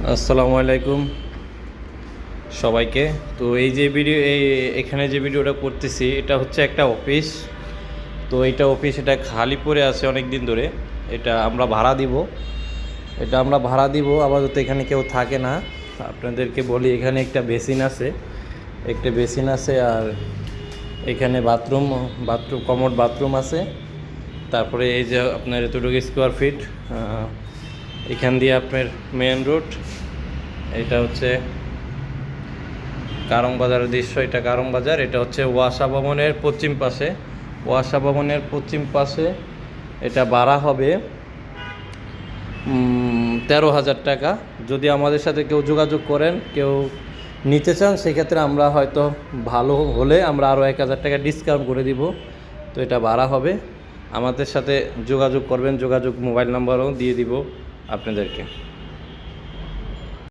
আসসালামু আলাইকুম সবাইকে। তো এই যে এখানে যে ভিডিওটা করতেছি এটা হচ্ছে একটা অফিস। তো এটা অফিস, এটা খালি পড়ে আছে অনেক দিন ধরে। এটা আমরা ভাড়া দিব, আপাতত এখানে কেউ থাকে না। আপনাদেরকে বলি, এখানে একটা বেসিন আছে আর এখানে বাথরুম কমোড বাথরুম আছে। তারপরে এই যে আপনার এতটুকু স্কোয়ার ফিট, এখান দিয়ে আপনার মেন রোড। এটা হচ্ছে কারং বাজারের দৃশ্য, এটা কারং বাজার। এটা হচ্ছে ওয়াসা ভবনের পশ্চিম পাশে। এটা ভাড়া হবে 13,000 টাকা। যদি আমাদের সাথে কেউ যোগাযোগ করেন, কেউ নিতে চান, সেক্ষেত্রে আমরা হয়তো ভালো হলে আমরা আরও 1,000 টাকা ডিসকাউন্ট করে দিব। তো এটা ভাড়া হবে, আমাদের সাথে যোগাযোগ করবেন, মোবাইল নাম্বারও দিয়ে দিব আপনাদেরকে।